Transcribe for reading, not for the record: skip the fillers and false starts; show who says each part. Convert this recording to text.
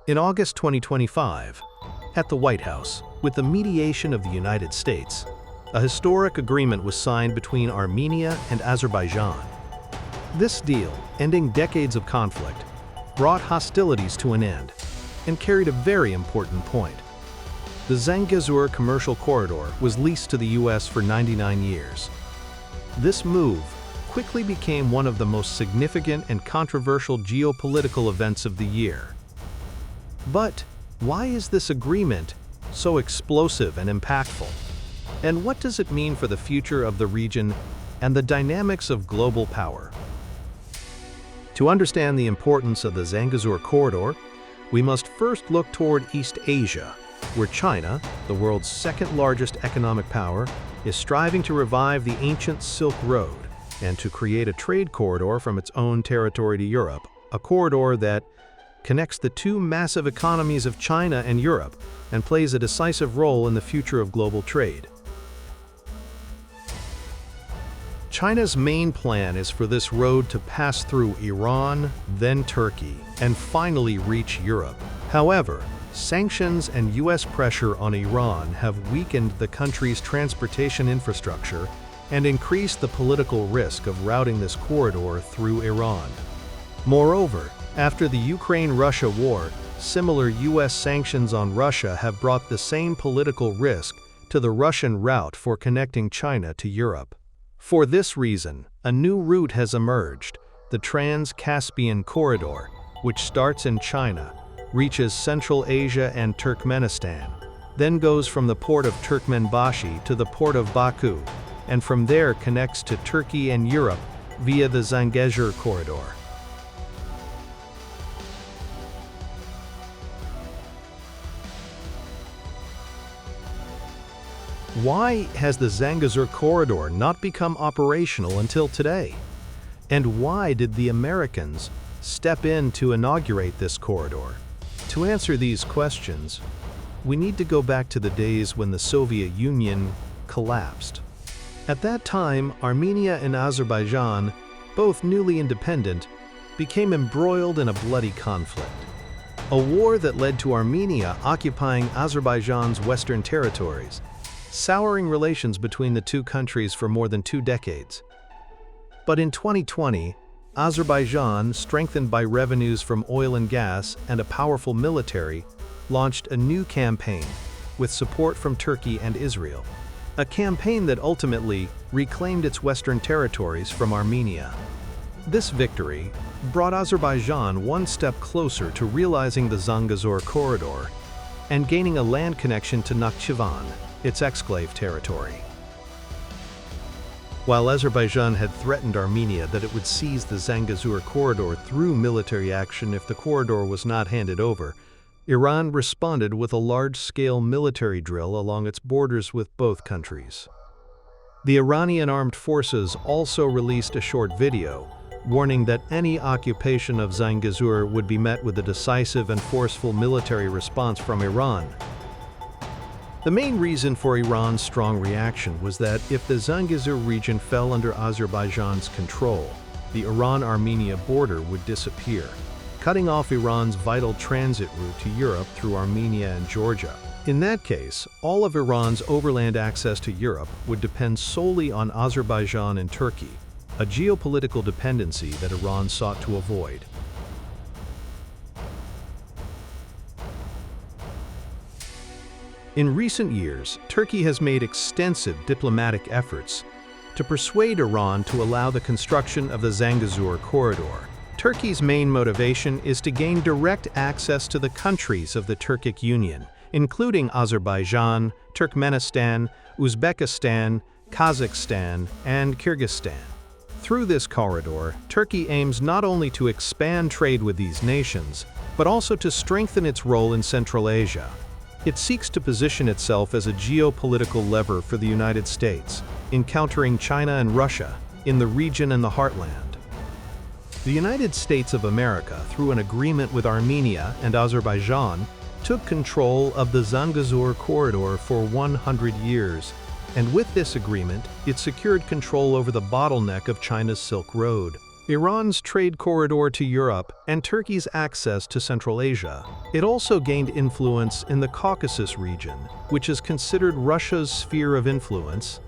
Speaker 1: In August 2025, at the White House, with the mediation of the United States, a historic agreement was signed between Armenia and Azerbaijan. This deal, ending decades of conflict, brought hostilities to an end and carried a very important point. The Zangezur Commercial Corridor was leased to the U.S. for 99 years. This move quickly became one of the most significant and controversial geopolitical events of the year. But why is this agreement so explosive and impactful? And what does it mean for the future of the region and the dynamics of global power? To understand the importance of the Zangezur Corridor, we must first look toward East Asia, where China, the world's second-largest economic power, is striving to revive the ancient Silk Road and to create a trade corridor from its own territory to Europe, a corridor that connects the two massive economies of China and Europe and plays a decisive role in the future of global trade. China's main plan is for this road to pass through Iran, then Turkey, and finally reach Europe. However, sanctions and U.S. pressure on Iran have weakened the country's transportation infrastructure and increased the political risk of routing this corridor through Iran. Moreover, after the Ukraine-Russia war, similar U.S. sanctions on Russia have brought the same political risk to the Russian route for connecting China to Europe. For this reason, a new route has emerged, the Trans-Caspian Corridor, which starts in China, reaches Central Asia and Turkmenistan, then goes from the port of Turkmenbashi to the port of Baku, and from there connects to Turkey and Europe via the Zangezur Corridor. Why has the Zangezur Corridor not become operational until today? And why did the Americans step in to inaugurate this corridor? To answer these questions, we need to go back to the days when the Soviet Union collapsed. At that time, Armenia and Azerbaijan, both newly independent, became embroiled in a bloody conflict. A war that led to Armenia occupying Azerbaijan's western territories, souring relations between the two countries for more than 2 decades. But in 2020, Azerbaijan, strengthened by revenues from oil and gas and a powerful military, launched a new campaign with support from Turkey and Israel. A campaign that ultimately reclaimed its western territories from Armenia. This victory brought Azerbaijan one step closer to realizing the Zangezur Corridor and gaining a land connection to Nakhchivan, its exclave territory. While Azerbaijan had threatened Armenia that it would seize the Zangezur Corridor through military action if the corridor was not handed over, Iran responded with a large-scale military drill along its borders with both countries. The Iranian armed forces also released a short video, warning that any occupation of Zangezur would be met with a decisive and forceful military response from Iran. The main reason for Iran's strong reaction was that if the Zangezur region fell under Azerbaijan's control, the Iran-Armenia border would disappear, cutting off Iran's vital transit route to Europe through Armenia and Georgia. In that case, all of Iran's overland access to Europe would depend solely on Azerbaijan and Turkey, a geopolitical dependency that Iran sought to avoid. In recent years, Turkey has made extensive diplomatic efforts to persuade Iran to allow the construction of the Zangezur Corridor. Turkey's main motivation is to gain direct access to the countries of the Turkic Union, including Azerbaijan, Turkmenistan, Uzbekistan, Kazakhstan, and Kyrgyzstan. Through this corridor, Turkey aims not only to expand trade with these nations, but also to strengthen its role in Central Asia. It seeks to position itself as a geopolitical lever for the United States, encountering China and Russia in the region and the heartland. The United States of America, through an agreement with Armenia and Azerbaijan, took control of the Zangezur Corridor for 100 years, and with this agreement, it secured control over the bottleneck of China's Silk Road. Iran's trade corridor to Europe, and Turkey's access to Central Asia. It also gained influence in the Caucasus region, which is considered Russia's sphere of influence,